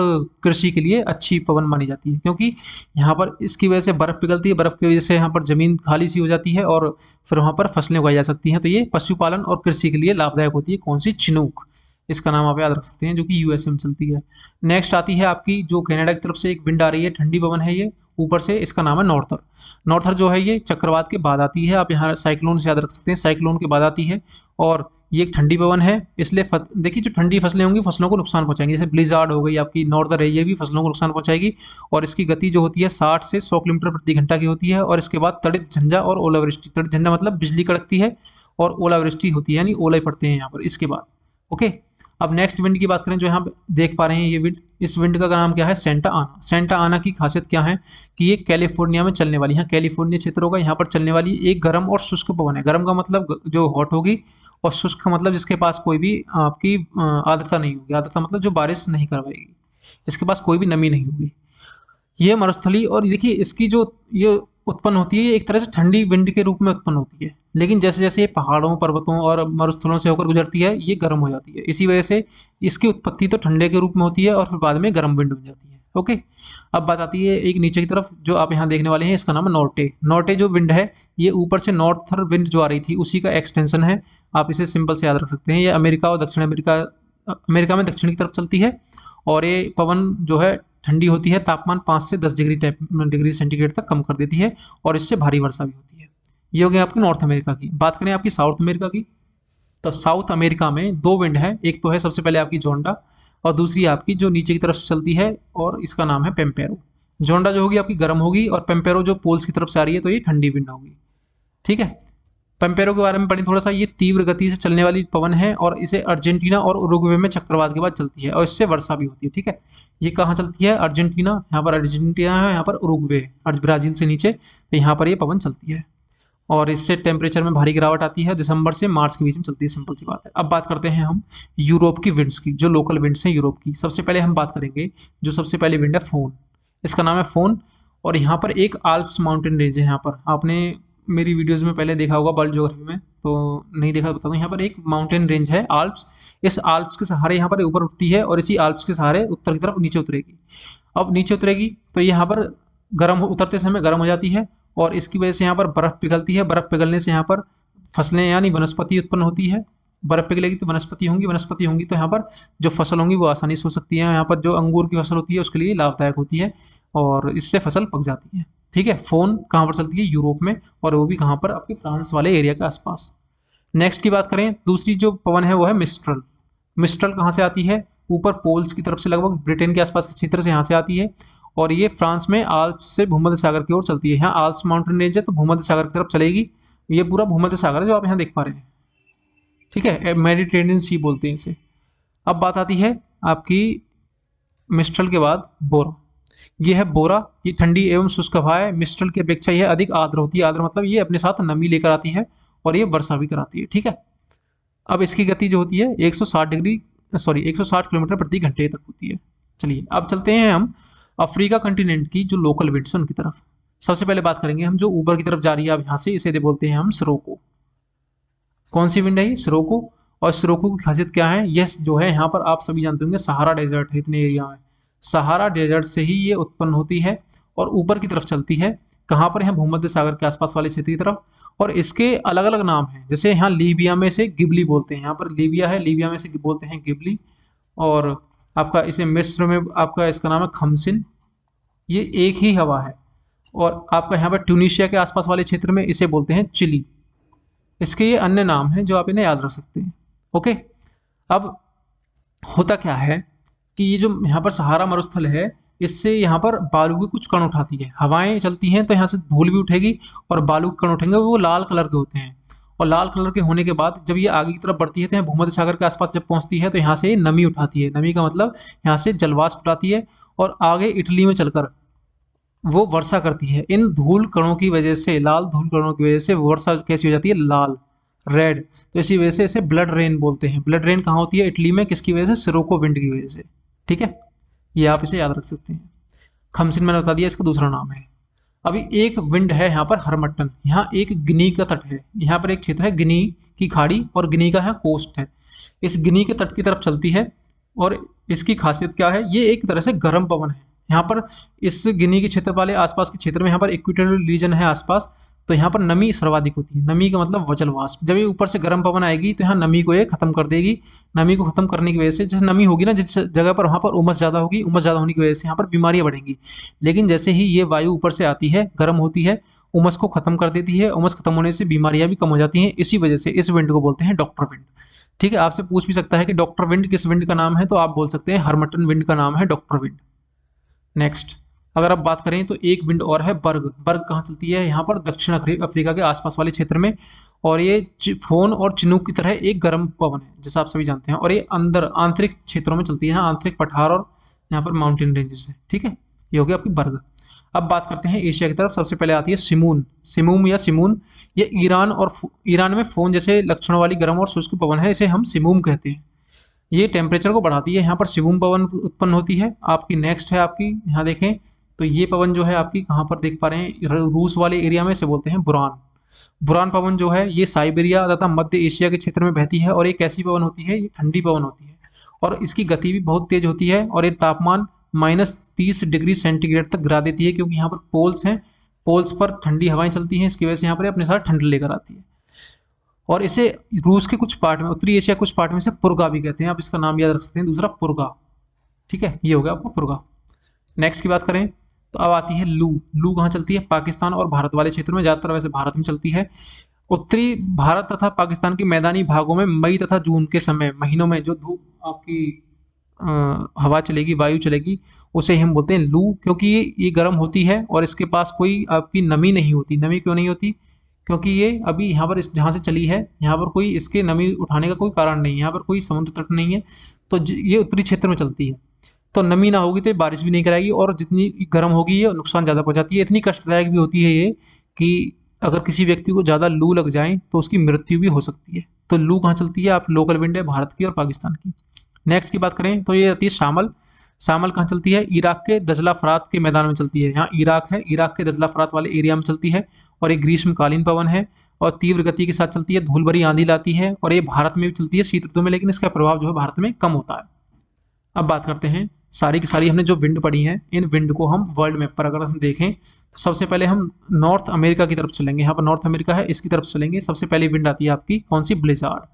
कृषि के लिए अच्छी पवन मानी जाती है, क्योंकि यहाँ पर इसकी वजह से बर्फ़ पिघलती है, बर्फ़ की वजह से यहाँ पर ज़मीन खाली सी हो जाती है और फिर वहाँ पर फसलें उगाई जा सकती हैं, तो ये पशुपालन और कृषि के लिए लाभदायक होती है। कौन सी, चिनूक, इसका नाम आप याद रख सकते हैं, जो कि यूएसए में चलती है। नेक्स्ट आती है आपकी जो कनाडा की तरफ से एक विंड आ रही है, ठंडी पवन है ये ऊपर से, इसका नाम है नॉर्थर। नॉर्थर जो है ये चक्रवात के बाद आती है, आप यहाँ साइक्लोन से याद रख सकते हैं, साइक्लोन के बाद आती है और ये एक ठंडी पवन है, इसलिए देखिए जो ठंडी फसलें होंगी फसलों को नुकसान पहुंचाएंगी, जैसे ब्लिजार्ड हो गई आपकी, नॉर्दर है, ये भी फसलों को नुकसान पहुंचाएगी और इसकी गति जो होती है 60 से 100 किलोमीटर प्रति घंटा की होती है। और इसके बाद तड़ित झंझा और ओलावृष्टि, तड़ित झंझा मतलब बिजली कड़कती है और ओलावृष्टि होती है, यानी ओले पड़ते हैं यहाँ पर इसके बाद। ओके। अब नेक्स्ट विंड की बात करें, जो यहाँ पे देख पा रहे हैं ये विंड, इस विंड का नाम क्या है? सेंटा आना। सेंटा आना की खासियत क्या है कि ये कैलिफोर्निया में चलने वाली, यहाँ कैलिफोर्निया क्षेत्र होगा, यहाँ पर चलने वाली एक गर्म और शुष्क पवन है। गर्म का मतलब जो हॉट होगी, और शुष्क का मतलब जिसके पास कोई भी आपकी आर्द्रता नहीं होगी। आर्द्रता मतलब जो बारिश नहीं करवाएगी, इसके पास कोई भी नमी नहीं होगी। ये मरुस्थली, और देखिए इसकी जो ये उत्पन्न होती है, ये एक तरह से ठंडी विंड के रूप में उत्पन्न होती है, लेकिन जैसे जैसे ये पहाड़ों, पर्वतों और मरुस्थलों से होकर गुजरती है, ये गर्म हो जाती है। इसी वजह से इसकी उत्पत्ति तो ठंडे के रूप में होती है और फिर बाद में गर्म विंड बन जाती है। ओके। अब बात आती है एक नीचे की तरफ, जो आप यहाँ देखने वाले हैं, इसका नाम है नॉर्टे। नॉर्टे जो विंड है, ये ऊपर से नॉर्थर विंड जो आ रही थी उसी का एक्सटेंशन है। आप इसे सिंपल से याद रख सकते हैं। ये अमेरिका और दक्षिण अमेरिका, अमेरिका में दक्षिण की तरफ चलती है, और ये पवन जो है ठंडी होती है, तापमान 5 से 10 डिग्री सेंटीग्रेड तक कम कर देती है, और इससे भारी वर्षा भी होती है। ये हो गया आपकी नॉर्थ अमेरिका की। बात करें आपकी साउथ अमेरिका की, तो साउथ अमेरिका में दो विंड है। एक तो है सबसे पहले आपकी जोंडा, और दूसरी आपकी जो नीचे की तरफ से चलती है, और इसका नाम है पेम्पेरो। जोंडा जो होगी आपकी गर्म होगी, और पेम्पेरो जो पोल्स की तरफ से आ रही है, तो ये ठंडी विंड होगी। ठीक है। पेम्पेरो के बारे में पढ़ें थोड़ा सा। ये तीव्र गति से चलने वाली पवन है, और इसे अर्जेंटीना और उरुग्वे में चक्रवात के बाद चलती है, और इससे वर्षा भी होती है। ठीक है। ये कहाँ चलती है? अर्जेंटीना, यहाँ पर अर्जेंटीना है, यहाँ पर उरुग्वे, ब्राजील से नीचे, तो यहाँ पर ये पवन चलती है, और इससे टेम्परेचर में भारी गिरावट आती है। दिसंबर से मार्च के बीच में चलती है, सिंपल सी बात है। अब बात करते हैं हम यूरोप की विंड्स की, जो लोकल विंड्स हैं यूरोप की। सबसे पहले हम बात करेंगे, जो सबसे पहले विंड है फोन, इसका नाम है फोन। और यहाँ पर एक आल्प्स माउंटेन रेंज है। यहाँ पर आपने मेरी वीडियोज़ में पहले देखा होगा वर्ल्ड ज्योग्राफी में, तो नहीं देखा तो बता दूँ। यहाँ पर एक माउंटेन रेंज है आल्प्स। इस आल्प्स के सहारे यहाँ पर ऊपर उठती है, और इसी आल्प्स के सहारे उत्तर की तरफ नीचे उतरेगी। अब नीचे उतरेगी तो यहाँ पर उतरते समय गर्म हो जाती है, और इसकी वजह से यहाँ पर बर्फ़ पिघलती है। बर्फ़ पिघलने से यहाँ पर फसलें यानी वनस्पति उत्पन्न होती है। बर्फ़ पिघलेगी तो वनस्पति होंगी, वनस्पति होंगी तो यहाँ पर जो फसल होंगी वो आसानी से हो सकती है। यहाँ पर जो अंगूर की फसल होती है उसके लिए लाभदायक होती है, और इससे फसल पक जाती है। ठीक है। फ़ोन कहाँ पर चलती है? यूरोप में, और वो भी कहाँ पर? आपके फ्रांस वाले एरिया के आसपास। नेक्स्ट की बात करें, दूसरी जो पवन है वो है मिस्ट्रल। मिस्ट्रल कहाँ से आती है? ऊपर पोल्स की तरफ से, लगभग ब्रिटेन के आसपास के क्षेत्र से यहाँ से आती है, और ये फ्रांस में आल्प्स से भूमध्य सागर की ओर चलती है। यहाँ आल्प्स माउंटेन रेंज है, तो भूमध्य सागर की तरफ चलेगी। ये पूरा भूमध्य सागर है जो आप यहाँ देख पा रहे हैं। ठीक है। मेडिटेरेनियन सी बोलते हैं इसे। अब बात आती है आपकी मिस्ट्रल के बाद बोरा। ये है बोरा। ये ठंडी एवं शुष्क हवा है। मिस्ट्रल की अपेक्षा यह अधिक आर्द्र होती है। आर्द्र मतलब ये अपने साथ नमी लेकर आती है, और ये वर्षा भी कराती है। ठीक है। अब इसकी गति जो होती है 160 किलोमीटर प्रति घंटे तक होती है। चलिए अब चलते हैं हम अफ्रीका कंटिनेंट की जो लोकल विंड्स हैं उनकी तरफ। सबसे पहले बात करेंगे हम जो ऊपर की तरफ जा रही है, अब यहाँ से इसे बोलते हैं हम सिरोको। कौन सी विंड है ये? सिरोको। और सिरोको की खासियत क्या है? यह जो है यहाँ पर आप सभी जानते होंगे, सहारा डेजर्ट है इतने एरिया में। सहारा डेजर्ट से ही ये उत्पन्न होती है, और ऊपर की तरफ चलती है। कहाँ पर है? भूमध्य सागर के आसपास वाले क्षेत्र की तरफ। और इसके अलग अलग नाम हैं, जैसे यहाँ लीबिया में से गिबली बोलते हैं। यहाँ पर लीबिया है, लीबिया में से बोलते हैं गिबली। और आपका इसे मिस्र में आपका इसका नाम है खमसिन। ये एक ही हवा है। और आपका यहाँ पर ट्यूनीशिया के आसपास वाले क्षेत्र में इसे बोलते हैं चिली। इसके ये अन्य नाम हैं जो आप इन्हें याद रख सकते हैं। ओके। अब होता क्या है कि ये जो यहाँ पर सहारा मरुस्थल है, इससे यहाँ पर बालू के कुछ कण उठाती है। हवाएं चलती हैं तो यहाँ से धूल भी उठेगी, और बालू के कण उठेंगे, वो लाल कलर के होते हैं। और लाल कलर के होने के बाद जब ये आगे की तरफ बढ़ती है, तो यहाँ भूमध्य सागर के आसपास जब पहुँचती है, तो यहाँ से नमी उठाती है। नमी का मतलब यहाँ से जलवाष्प उठाती है, और आगे इटली में चलकर वो वर्षा करती है। इन धूल कणों की वजह से, लाल धूल कणों की वजह से वर्षा कैसी हो जाती है? लाल, रेड। तो इसी वजह से इसे ब्लड रेन बोलते हैं। ब्लड रेन कहाँ होती है? इटली में। किसकी वजह से? सिरोको विंड की वजह से। ठीक है। ये आप इसे याद रख सकते हैं। खमसिन मैंने बता दिया, इसका दूसरा नाम है। अभी एक विंड है यहाँ पर हरमट्टन। यहाँ एक गिनी का तट है। यहाँ पर एक क्षेत्र है गिनी की खाड़ी, और गिनी का है कोस्ट है। इस गिनी के तट की तरफ चलती है, और इसकी खासियत क्या है? ये एक तरह से गर्म पवन है। यहाँ पर इस गिनी के क्षेत्र वाले आसपास के क्षेत्र में, यहाँ पर इक्वेटोरियल रीजन है आसपास, तो यहाँ पर नमी सर्वाधिक होती है। नमी का मतलब जल वाष्प। जब ये ऊपर से गर्म पवन आएगी तो यहाँ नमी को ये खत्म कर देगी। नमी को खत्म करने की वजह से, जैसे नमी होगी ना जिस जगह पर, वहाँ पर उमस ज़्यादा होगी। उमस ज़्यादा होने की वजह से यहाँ पर बीमारियाँ बढ़ेंगी। लेकिन जैसे ही ये वायु ऊपर से आती है, गर्म होती है, उमस को खत्म कर देती है। उमस खत्म होने से बीमारियाँ भी कम हो जाती हैं। इसी वजह से इस विंड को बोलते हैं डॉक्टर विंड। ठीक है। आपसे पूछ भी सकता है कि डॉक्टर विंड किस विंड का नाम है, तो आप बोल सकते हैं हरमट्टन विंड का नाम है डॉक्टर विंड। नेक्स्ट अगर आप बात करें तो एक विंड और है बर्ग। बर्ग कहाँ चलती है? यहाँ पर दक्षिण अफ्रीका के आसपास वाले क्षेत्र में। और ये फोन और चिनूक की तरह एक गर्म पवन है, जैसा आप सभी जानते हैं। और ये अंदर आंतरिक क्षेत्रों में चलती है, यहाँ आंतरिक पठार और यहाँ पर माउंटेन रेंजेस है। ठीक है, ये हो गया आपकी बर्ग। अब बात करते हैं एशिया की तरफ। सबसे पहले आती है सिमून। सिमूम या सिमून, ये ईरान और ईरान में फोन जैसे लक्षणों वाली गर्म और शुष्क पवन है, इसे हम सिमूम कहते हैं। ये टेम्परेचर को बढ़ाती है, यहाँ पर सिमूम पवन उत्पन्न होती है। आपकी नेक्स्ट है आपकी, यहाँ देखें तो ये पवन जो है आपकी कहाँ पर देख पा रहे हैं, रूस वाले एरिया में, इसे बोलते हैं बुरान। बुरान पवन जो है ये साइबेरिया तथा मध्य एशिया के क्षेत्र में बहती है। और एक ऐसी पवन होती है, ये ठंडी पवन होती है और इसकी गति भी बहुत तेज होती है। और ये तापमान -30 डिग्री सेंटीग्रेड तक गिरा देती है, क्योंकि यहाँ पर पोल्स हैं, पोल्स पर ठंडी हवाएं चलती हैं, इसकी वजह से यहाँ पर अपने साथ ठंड लेकर आती है। और इसे रूस के कुछ पार्ट में, उत्तरी एशिया कुछ पार्ट में से पुरगा भी कहते हैं, आप इसका नाम याद रख सकते हैं, दूसरा पुरगा। ठीक है, ये हो गया आपका पुरगा। नेक्स्ट की बात करें तो अब आती है लू। लू कहाँ चलती है? पाकिस्तान और भारत वाले क्षेत्र में, ज़्यादातर वैसे भारत में चलती है। उत्तरी भारत तथा पाकिस्तान के मैदानी भागों में मई तथा जून के समय महीनों में जो धूप आपकी हवा चलेगी, वायु चलेगी, उसे हम बोलते हैं लू। क्योंकि ये गर्म होती है और इसके पास कोई आपकी नमी नहीं होती। नमी क्यों नहीं होती? क्योंकि ये अभी यहाँ पर इस जहाँ से चली है, यहाँ पर कोई इसके नमी उठाने का कोई कारण नहीं है, यहाँ पर कोई समुद्र तट नहीं है, तो ये उत्तरी क्षेत्र में चलती है। तो नमी ना होगी तो ये बारिश भी नहीं कराएगी, और जितनी गर्म होगी ये नुकसान ज़्यादा पहुंचाती है। इतनी कष्टदायक भी होती है ये कि अगर किसी व्यक्ति को ज़्यादा लू लग जाए तो उसकी मृत्यु भी हो सकती है। तो लू कहाँ चलती है? आप लोकल विंड है भारत की और पाकिस्तान की। नेक्स्ट की बात करें तो ये आती है शामल। शामल कहाँ चलती है? इराक के दजला फरात के मैदान में चलती है। यहाँ इराक है, इराक के दजला फरात वाले एरिया में चलती है। और ये ग्रीष्मकालीन पवन है और तीव्र गति के साथ चलती है, धूल भरी आंधी लाती है। और ये भारत में भी चलती है शीत ऋतु में, लेकिन इसका प्रभाव जो है भारत में कम होता है। अब बात करते हैं सारी की सारी हमने जो विंड पढ़ी हैं, इन विंड को हम वर्ल्ड मैप पर अगर हम देखें तो सबसे पहले हम नॉर्थ अमेरिका की तरफ चलेंगे। यहाँ पर नॉर्थ अमेरिका है, इसकी तरफ चलेंगे। सबसे पहले विंड आती है आपकी कौन सी? ब्लिजार्ड।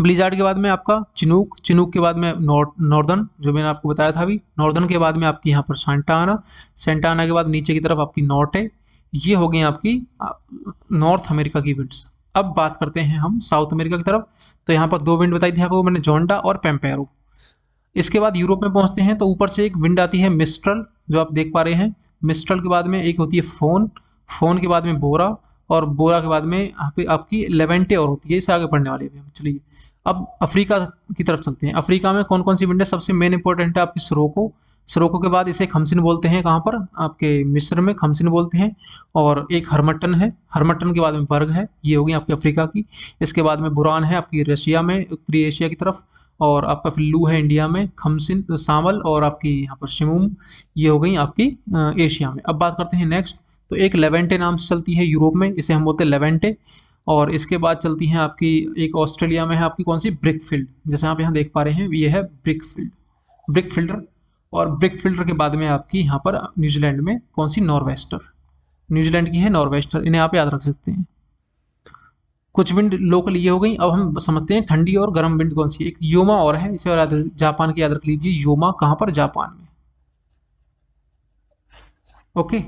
ब्लिजार्ड के बाद में आपका चिनूक। चिनूक के बाद में नॉर्दर्न, जो मैंने आपको बताया था अभी। नॉर्दर्न के बाद में आपकी यहाँ पर सेंटा आना। सेंटा आना के बाद नीचे की तरफ आपकी नॉर्ट है। ये हो गई आपकी नॉर्थ अमेरिका की विंड्स। अब बात करते हैं हम साउथ अमेरिका की तरफ। तो यहाँ पर दो विंड बताई थी आपको मैंने, जोंडा और पेम्पेरो। इसके बाद यूरोप में पहुंचते हैं तो ऊपर से एक विंड आती है मिस्ट्रल, जो आप देख पा रहे हैं। मिस्ट्रल के बाद में एक होती है फोन। फोन के बाद में बोरा, और बोरा के बाद में आपकी लेवेंटे और होती है। इससे आगे पढ़ने वाले हैं। चलिए अब अफ्रीका की तरफ चलते हैं। अफ्रीका में कौन कौन सी विंड है? सबसे मेन इंपॉर्टेंट है आपकी सिरोको। सिरोको के बाद इसे खमसिन बोलते हैं, कहाँ पर? आपके मिस्र में खमसिन बोलते हैं। और एक हरमट्टन है, हरमट्टन के बाद में बर्ग है। ये होगी आपकी अफ्रीका की। इसके बाद में बुरान है आपकी रशिया में, उत्तरी एशिया की तरफ। और आपका फिल्लू है इंडिया में, खमसिन सामल और आपकी यहाँ पर शिमूम, ये हो गई आपकी एशिया में। अब बात करते हैं नेक्स्ट। तो एक लेवेंटे नाम से चलती है यूरोप में, इसे हम बोलते हैं लेवेंटे। और इसके बाद चलती हैं आपकी एक ऑस्ट्रेलिया में है आपकी कौन सी? ब्रिकफील्ड। जैसे आप यहाँ देख पा रहे हैं ये है ब्रिकफील्ड, ब्रिकफिल्डर। और ब्रिकफिल्डर के बाद में आपकी यहाँ पर न्यूजीलैंड में कौन सी? नॉर्वेस्टर। न्यूजीलैंड की है नॉर्वेस्टर, इन्हें आप याद रख सकते हैं। कुछ विंड लोकल ये हो गई। अब हम समझते हैं ठंडी और गर्म विंड कौन सी है। एक योमा और है, इसे और जापान की याद रख लीजिए। योमा कहाँ पर? जापान में। ओके,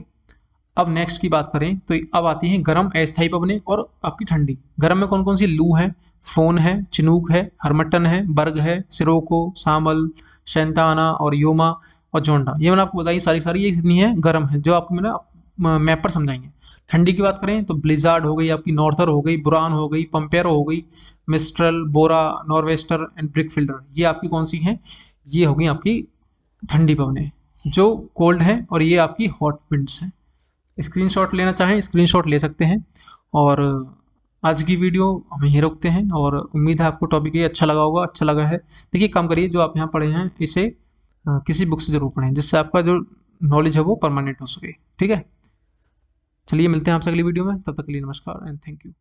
अब नेक्स्ट की बात करें तो अब आती हैं गर्म अस्थायी पवनें और आपकी ठंडी। गर्म में कौन कौन सी? लू है, फोन है, चिनूक है, हरमट्टन है, बर्ग है, सिरोको, सामल, सेंटाना और योमा और जोंडा। ये मैंने आपको बताई सारी सारी, ये कितनी है? गर्म है, जो आपको मैंने मैप पर समझाएंगे। ठंडी की बात करें तो ब्लिजार्ड हो गई आपकी, नॉर्थर हो गई, बुरान हो गई, पंपेरो हो गई, मिस्ट्रल, बोरा, नॉर्वेस्टर एंड ब्रिकफिल्डर। ये आपकी कौन सी हैं? ये हो गई आपकी ठंडी पवनें जो कोल्ड हैं, और ये आपकी हॉट विंड्स हैं। स्क्रीनशॉट लेना चाहें स्क्रीनशॉट ले सकते हैं। और आज की वीडियो हम यहीं रोकते हैं, और उम्मीद है आपको टॉपिक ये अच्छा लगा होगा। अच्छा लगा है, देखिए काम करिए, जो आप यहाँ पढ़े हैं इसे किसी बुक से जरूर पढ़ें, जिससे आपका जो नॉलेज है वो परमानेंट हो सके। ठीक है, चलिए मिलते हैं आपसे अगली वीडियो में, तब तक के लिए नमस्कार एंड थैंक यू।